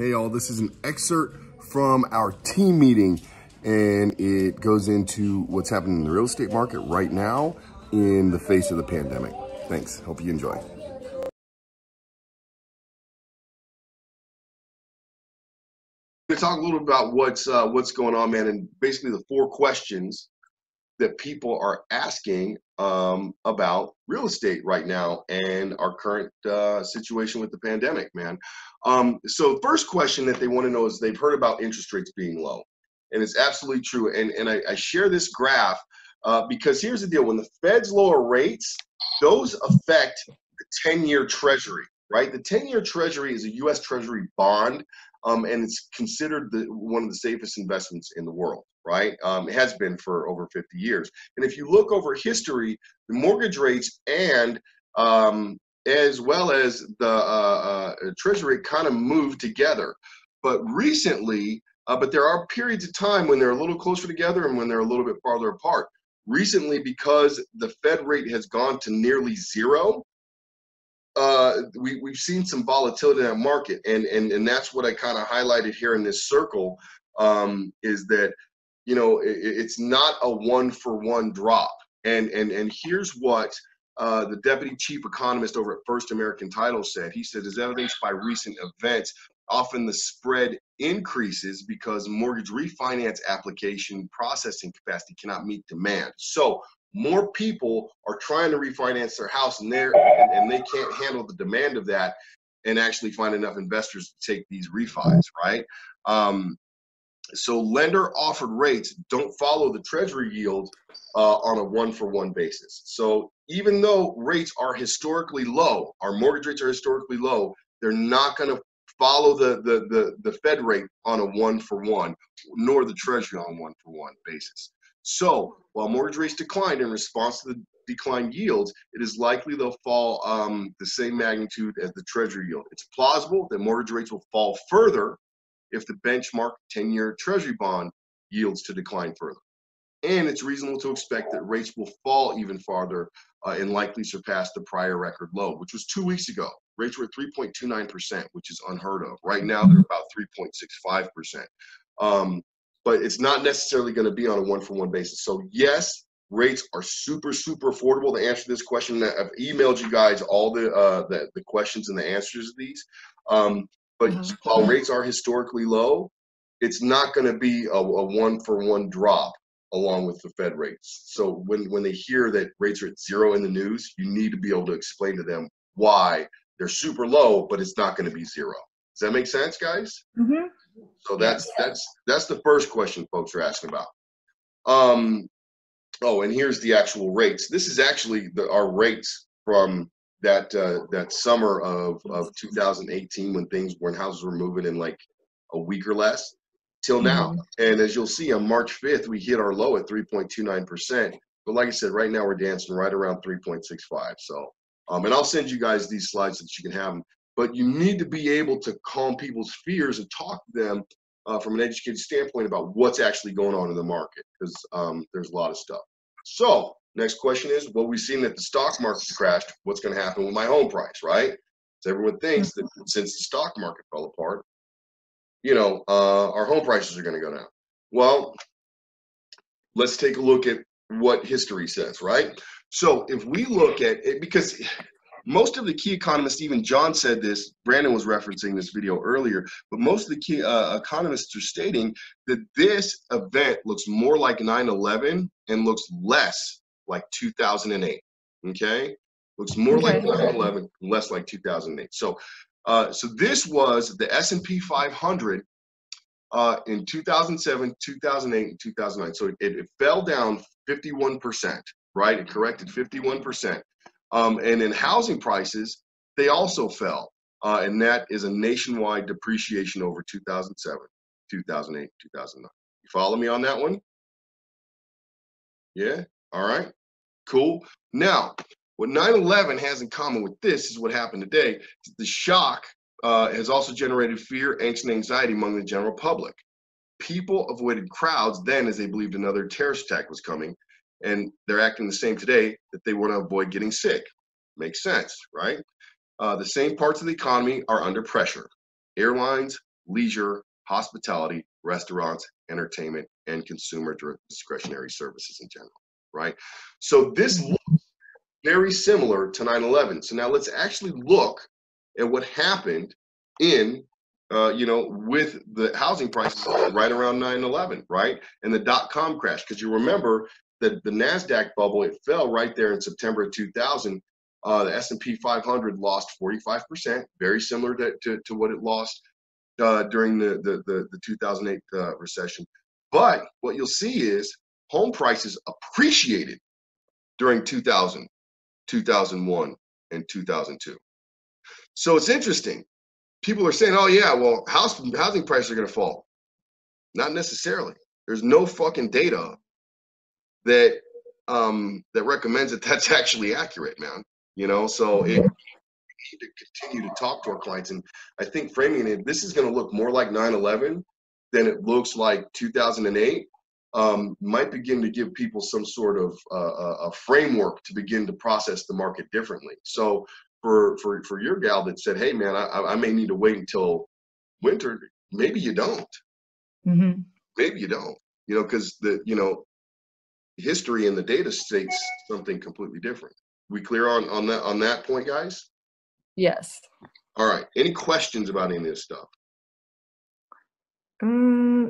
Hey all, this is an excerpt from our team meeting, and it goes into what's happening in the real estate market right now in the face of the pandemic. Thanks, hope you enjoy. We're gonna talk a little about what's going on, man, and basically the 4 questions that people are asking about real estate right now and our current situation with the pandemic, man. So the first question that they want to know is they've heard about interest rates being low, and it's absolutely true. And I share this graph because here's the deal: when the Feds lower rates, those affect the 10-year Treasury, right? The 10-year Treasury is a U.S. Treasury bond, and it's considered one of the safest investments in the world, right? It has been for over 50 years. And if you look over history, the mortgage rates and as well as the Treasury kind of moved together. But recently, but there are periods of time when they're a little closer together and when they're a little bit farther apart. Recently, because the Fed rate has gone to nearly zero, we've seen some volatility in that market, and that's what I kind of highlighted here in this circle, is that, you know, it's not a one-for-one drop. And here's what the deputy chief economist over at First American Title said. He said, as evidenced by recent events, often the spread increases because mortgage refinance application processing capacity cannot meet demand. So more people are trying to refinance their house, and they can't handle the demand of that and actually find enough investors to take these refis, right? So lender offered rates don't follow the Treasury yield on a one-for-one basis. So even though rates are historically low, our mortgage rates are historically low, they're not going to follow the Fed rate on a one-for-one, nor the Treasury on a one-for-one basis. So while mortgage rates declined in response to the declined yields, it is likely they'll fall the same magnitude as the Treasury yield. It's plausible that mortgage rates will fall further if the benchmark 10-year Treasury bond yields to decline further. And it's reasonable to expect that rates will fall even farther and likely surpass the prior record low, which was 2 weeks ago. Rates were at 3.29%, which is unheard of. Right now, they're about 3.65%. But it's not necessarily going to be on a one-for-one basis. So yes, rates are super, super affordable. To answer this question, I've emailed you guys all the questions and the answers to these. But while rates are historically low, it's not going to be a one-for-one drop along with the Fed rates. So when they hear that rates are at zero in the news, you need to be able to explain to them why they're super low, but it's not going to be zero. Does that make sense, guys? Mm-hmm. So that's the first question folks are asking about. Oh, and here's the actual rates. This is actually our rates from that summer of 2018 when houses were moving in like a week or less till now. And as you'll see, on March 5th, we hit our low at 3.29%. But like I said, right now we're dancing right around 3.65. So, and I'll send you guys these slides so that you can have them. But you need to be able to calm people's fears and talk to them from an educated standpoint about what's actually going on in the market, because there's a lot of stuff. So next question is, well, we've seen that the stock market's crashed. What's going to happen with my home price, right? So everyone thinks that since the stock market fell apart, you know, our home prices are going to go down. Well, let's take a look at what history says, right? So if we look at it, because most of the key economists, even John said this, Brandon was referencing this video earlier, but most of the key economists are stating that this event looks more like 9/11 and looks less like 2008, okay? Looks more like 9/11, less like 2008. So this was the S&P 500 in 2007, 2008, and 2009. So it fell down 51%, right? It corrected 51%. And in housing prices, they also fell. And that is a nationwide depreciation over 2007, 2008, 2009. You follow me on that one? Yeah? All right. Cool. Now, what 9/11 has in common with this is what happened today. The shock has also generated fear, angst, and anxiety among the general public. People avoided crowds then as they believed another terrorist attack was coming, and they're acting the same today that they want to avoid getting sick. Makes sense, right? The same parts of the economy are under pressure. Airlines, leisure, hospitality, restaurants, entertainment, and consumer discretionary services in general, right? So this looks very similar to 9/11. So now let's actually look at what happened in, with the housing prices right around 9/11, right? And the dot-com crash, because you remember that the NASDAQ bubble, it fell right there in September of 2000. The S&P 500 lost 45%, very similar to what it lost during the 2008 recession. But what you'll see is home prices appreciated during 2000, 2001, and 2002. So it's interesting. People are saying, oh, yeah, well, housing prices are going to fall. Not necessarily. There's no fucking data that recommends that that's actually accurate, man. So we need to continue to talk to our clients. And I think framing it, this is going to look more like 9/11 than it looks like 2008. Might begin to give people some sort of a framework to begin to process the market differently. So for your gal that said, hey, man, I may need to wait until winter, maybe you don't. Mm-hmm. Maybe you don't, because history and the data states something completely different. We clear on that point, guys? Yes. All right. Any questions about any of this stuff?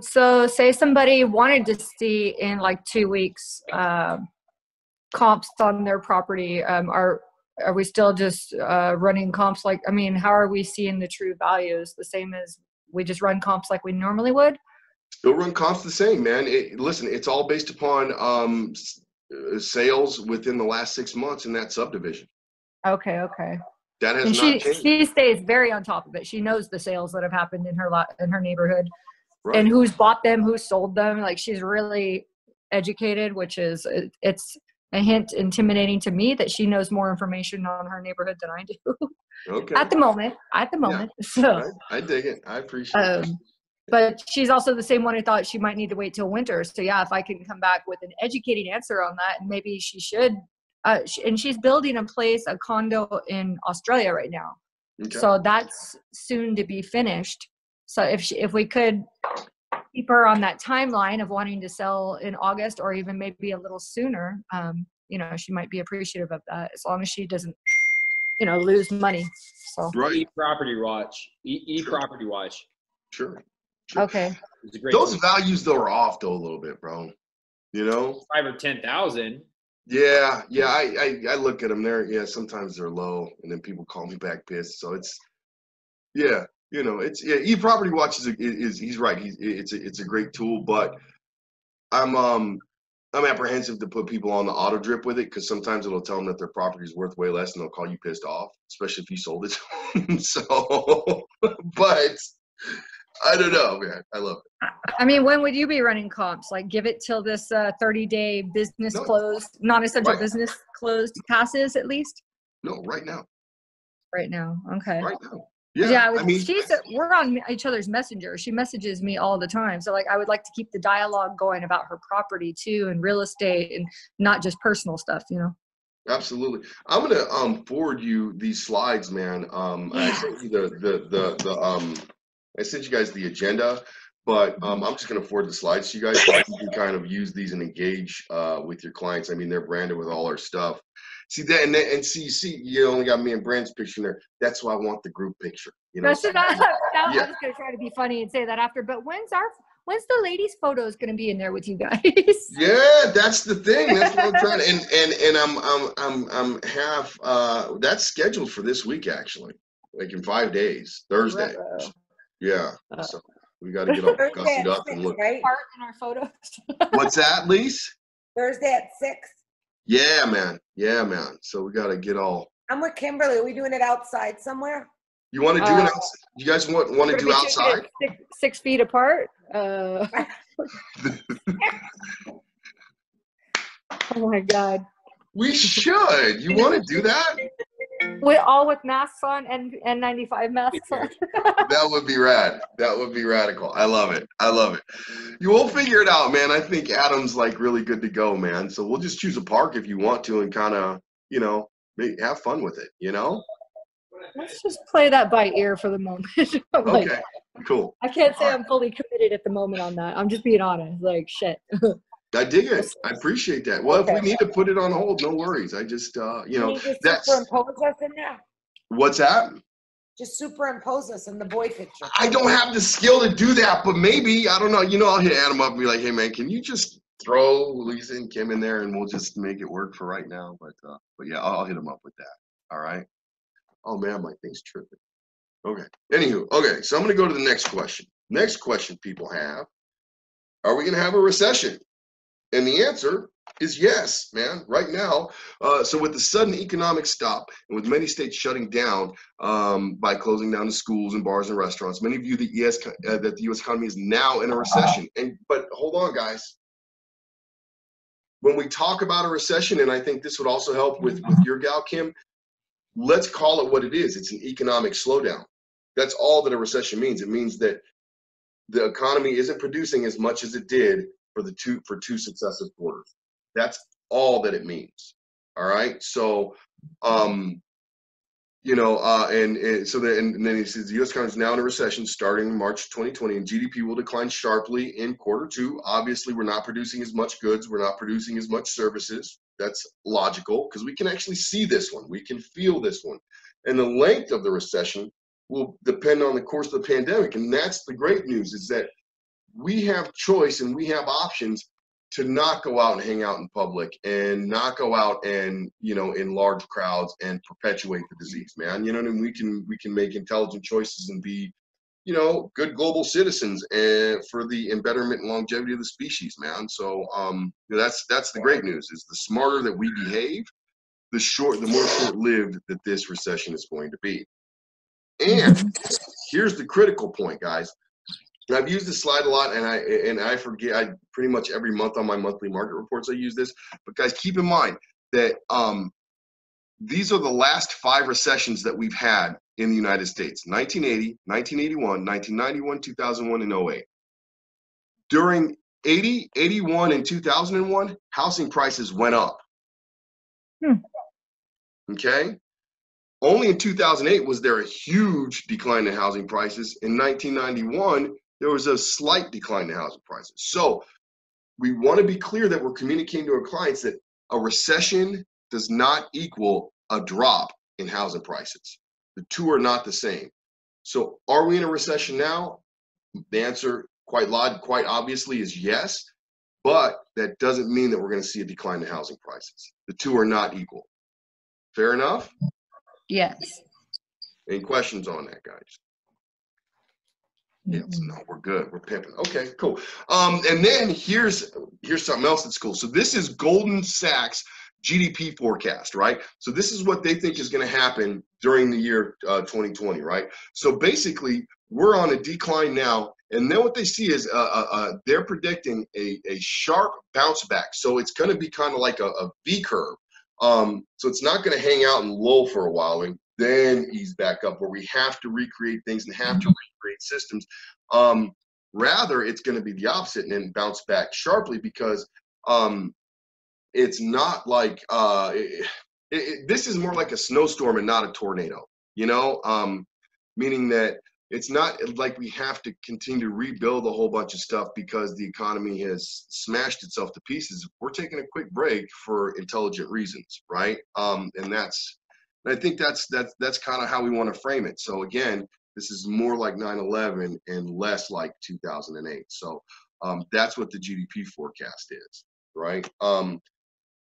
So say somebody wanted to see in like 2 weeks comps on their property. Are we still just running comps how are we seeing the true values? The same as we just run comps like we normally would? Still run comps the same, man. Listen, it's all based upon sales within the last 6 months in that subdivision. Okay. That has And not changed. she stays very on top of it. She knows the sales that have happened in her neighborhood, right, and who's bought them, who sold them. Like, she's really educated, which is, it's a hint intimidating to me that she knows more information on her neighborhood than I do. Okay. At the moment. Yeah. So I dig it. I appreciate it. But she's also the same one who thought she might need to wait till winter. So yeah, if I can come back with an educated answer on that, and maybe she should. And she's building a condo in Australia right now. Okay. So that's soon to be finished. So if we could keep her on that timeline of wanting to sell in August or even maybe a little sooner, she might be appreciative of that, as long as she doesn't, lose money. So right. Property watch. Property watch. Sure. Okay. Those values though are off though a little bit, bro. 5 or 10,000. Yeah. I look at them there. Sometimes they're low, and then people call me back pissed. So it's, eProperty Watch is he's right. It's a great tool, but I'm apprehensive to put people on the auto drip with it, because sometimes it'll tell them that their property is worth way less, and they'll call you pissed off, especially if you sold it to them. So, but I don't know, man. I love it. When would you be running comps? Like, give it till this 30-day business closed, non-essential business closed passes at least? No, right now. Right now. Okay. Right now. Yeah. We're on each other's messenger. She messages me all the time. So I would like to keep the dialogue going about her property too, and real estate, and not just personal stuff, Absolutely. I'm gonna forward you these slides, man. I sent you I sent you guys the agenda, but I'm just going to forward the slides to you guys so you can kind of use these and engage with your clients. They're branded with all our stuff. See that, and see, you only got me and Brand's picture in there. That's why I want the group picture. I was going to try to be funny and say that after, but when's the ladies' photos going to be in there with you guys? Yeah, that's the thing. That's what I'm trying to, and I'm half. That's scheduled for this week, actually, like in 5 days, Thursday. Yeah, so we got to get all gussied up and look. Right? Part in our photos. What's that, Lise? Thursday at 6. Yeah, man. So we got to get all. I'm with Kimberly. Are we doing it outside somewhere? You want to do it outside? You guys want to do outside? 6 feet apart. Oh my God. We should. You want to do that? With masks on and N95 masks on. That would be rad. That would be radical. I love it. You will figure it out, man. I think Adam's really good to go, man. So we'll just choose a park if you want to, and kind of, have fun with it, Let's just play that by ear for the moment. Okay. Cool. I can't say I'm fully committed at the moment on that. I'm just being honest. Like, shit. I dig it. I appreciate that. Well, Okay. if we need to put it on hold, no worries. I just, you know, Can you just that's, superimpose us in there? what's that? Just superimpose us in the boy picture. I don't have the skill to do that, but maybe, I don't know, you know, I'll hit Adam up and be like, hey man, can you just throw Lisa and Kim in there and we'll just make it work for right now. But yeah, I'll hit them up with that. All right. Oh man, my thing's tripping. Okay. Anywho, okay, so I'm going to go to the next question. Next question people have, are we going to have a recession? And the answer is yes, man, right now. So with the sudden economic stop and with many states shutting down by closing down the schools and bars and restaurants, many view that the U.S. economy is now in a recession. But hold on, guys. When we talk about a recession, and I think this would also help with your gal, Kim, let's call it what it is. It's an economic slowdown. That's all that a recession means. It means that the economy isn't producing as much as it did for two successive quarters. That's all that it means. All right. So, you know, and then he says the U.S. economy is now in a recession starting March 2020, and GDP will decline sharply in quarter two. Obviously, we're not producing as much goods. We're not producing as much services. That's logical because we can actually see this one. We can feel this one. And the length of the recession will depend on the course of the pandemic. And that's the great news, is that we have choice and we have options to not go out and hang out in public and not go out and, you know, in large crowds and perpetuate the disease, man. You know what I mean? We can make intelligent choices and be, you know, good global citizens and for the betterment and longevity of the species, man. So that's the great news, is the smarter that we behave, the more short-lived that this recession is going to be. And here's the critical point, guys. And I've used this slide a lot, and I forget. I pretty much every month on my monthly market reports I use this. But guys, keep in mind that these are the last 5 recessions that we've had in the United States: 1980, 1981, 1991, 2001, and 08. During 80, 81, and 2001, housing prices went up. Okay. Only in 2008 was there a huge decline in housing prices. In 1991, there was a slight decline in housing prices. So we want to be clear that we're communicating to our clients that a recession does not equal a drop in housing prices. The two are not the same. So are we in a recession now? The answer quite obviously is yes, but that doesn't mean that we're going to see a decline in housing prices. The two are not equal. Fair enough? Yes. Any questions on that, guys? Yes, no, we're good. We're pimping. Okay, cool. And then here's something else that's cool. So this is Goldman Sachs GDP forecast, right? So this is what they think is going to happen during the year 2020, right? So basically, we're on a decline now, and then what they see is they're predicting a sharp bounce back. So it's going to be kind of like a V curve. So it's not going to hang out and lull for a while and then ease back up, where we have to recreate things and have to recreate systems. Rather, it's going to be the opposite and then bounce back sharply, because it's not like this is more like a snowstorm and not a tornado, you know, meaning that it's not like we have to continue to rebuild a whole bunch of stuff because the economy has smashed itself to pieces. We're taking a quick break for intelligent reasons, right? And I think that's kind of how we want to frame it. So again, this is more like 9/11 and less like 2008. So that's what the GDP forecast is, right?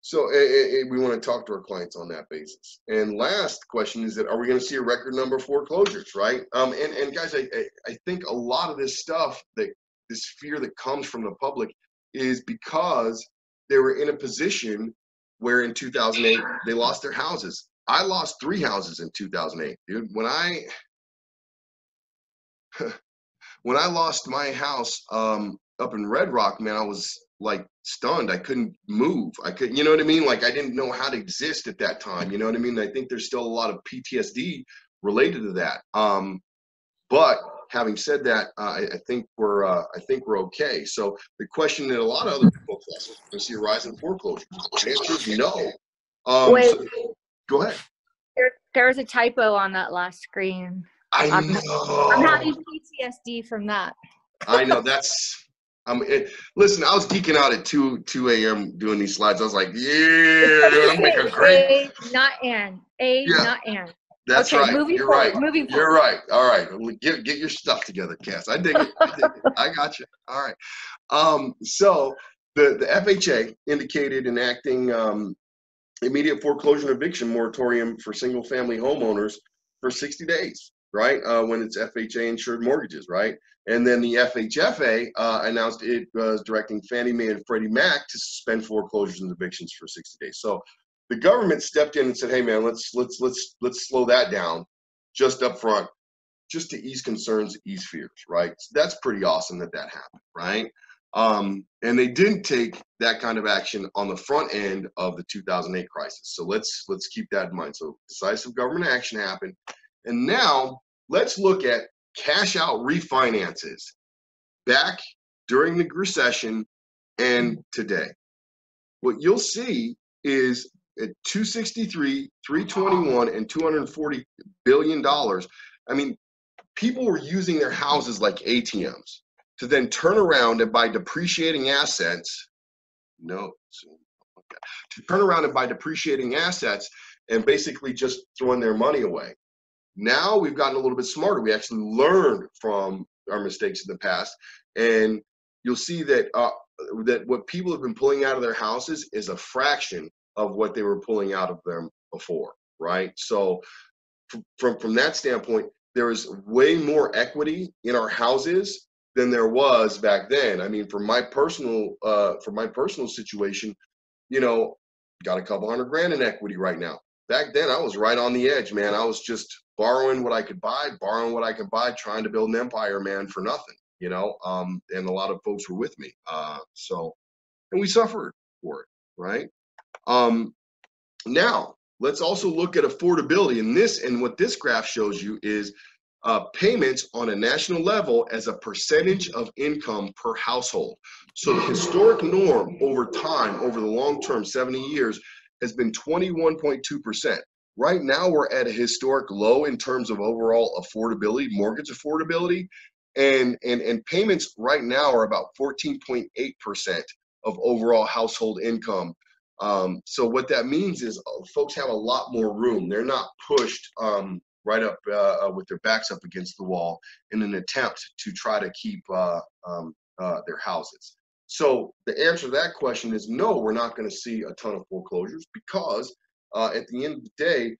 So we want to talk to our clients on that basis. And last question is that, are we going to see a record number of foreclosures, right? And guys, I think a lot of this stuff, this fear that comes from the public, is because they were in a position where in 2008 they lost their houses. I lost 3 houses in 2008, dude. When I lost my house up in Red Rock, man, I was like stunned. I couldn't move. You know what I mean? Like, I didn't know how to exist at that time. You know what I mean? I think there's still a lot of PTSD related to that. But having said that, I think we're okay. So the question that a lot of other people ask is, going to see a rise in foreclosures? The answer is no. Wait. So, go ahead. There's a typo on that last screen. I I'm know. having PTSD from that. I know. Listen, I was geeking out at 2 a.m. doing these slides. I was like, yeah, I'm making a great. A, not and. A, Yeah. not and. That's Okay, right. moving You're forward. right. Moving You're forward. right. All right. Get your stuff together, Cass. I dig it. I got you. All right. So the FHA indicated enacting immediate foreclosure and eviction moratorium for single family homeowners for 60 days, right? When it's FHA insured mortgages, right? And then the FHFA announced it was directing Fannie Mae and Freddie Mac to suspend foreclosures and evictions for 60 days. So the government stepped in and said, "Hey, man, let's slow that down, just up front, just to ease concerns, ease fears," right? So that's pretty awesome that happened, right? And they didn't take that kind of action on the front end of the 2008 crisis. So let's keep that in mind. So decisive government action happened, and now let's look at cash out refinances back during the recession and today. What you'll see is at 263, 321, and $240 billion. I mean, people were using their houses like ATMs to then turn around and buy depreciating assets. To turn around and buy depreciating assets and basically just throwing their money away. Now we've gotten a little bit smarter. We actually learned from our mistakes in the past, and you'll see that that what people have been pulling out of their houses is a fraction of what they were pulling out of them before, right? So from that standpoint, there is way more equity in our houses than there was back then. I mean, for my personal situation, got a couple $100,000 in equity right now. Back then, I was right on the edge, man. I was just borrowing what I could buy, trying to build an empire, man, for nothing, and a lot of folks were with me. And we suffered for it, right? Now, let's also look at affordability. And what this graph shows you is payments on a national level as a percentage of income per household. So the historic norm over time, over the long term, 70 years, has been 21.2%. Right now, we're at a historic low in terms of overall affordability, mortgage affordability, and payments right now are about 14.8% of overall household income. So what that means is folks have a lot more room. They're not pushed right up with their backs up against the wall in an attempt to try to keep their houses. So the answer to that question is no, we're not going to see a ton of foreclosures because at the end of the day,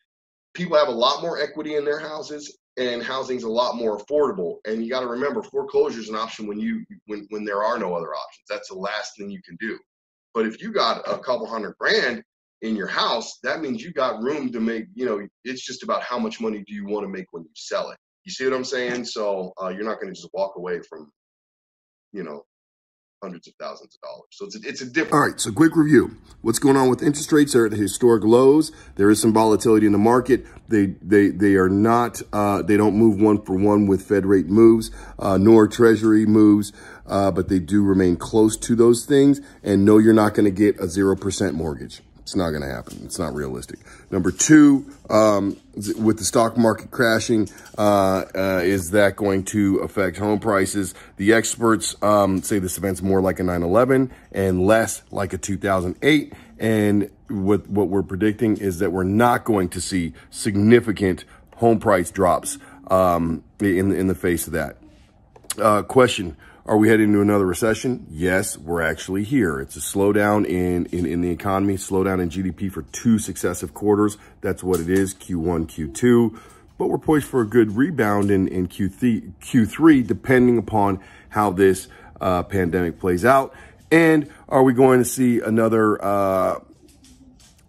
people have a lot more equity in their houses and housing's a lot more affordable. And you got to remember, foreclosure is an option when there are no other options. That's the last thing you can do. But if you got a couple $100,000 in your house, that means you got room to make, it's just about how much money do you want to make when you sell it. You see what I'm saying? So you're not going to just walk away from, hundreds of thousands of dollars. So it's a different. All right, so quick review. What's going on with interest rates? They're at historic lows. There is some volatility in the market. They are not, they don't move one for one with Fed rate moves, nor Treasury moves, but they do remain close to those things. And no, you're not going to get a 0% mortgage. It's not going to happen. It's not realistic. Number two, with the stock market crashing, is that going to affect home prices? The experts say this event's more like a 9/11 and less like a 2008. And what we're predicting is that we're not going to see significant home price drops in the face of that. Question. Are we heading into another recession? Yes, we're actually here. It's a slowdown in the economy, slowdown in GDP for 2 successive quarters. That's what it is, Q1, Q2. But we're poised for a good rebound in Q3, depending upon how this pandemic plays out. And are we going to see another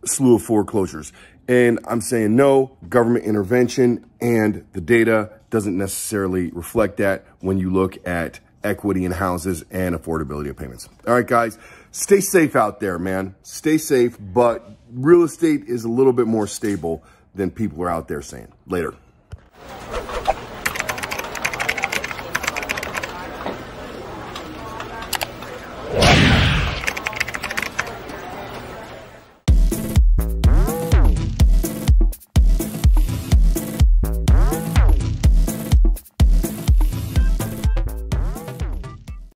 slew of foreclosures? And I'm saying no, government intervention and the data doesn't necessarily reflect that when you look at equity in houses and affordability of payments. All right, guys, stay safe out there, man. Stay safe, but real estate is a little bit more stable than people are out there saying. Later.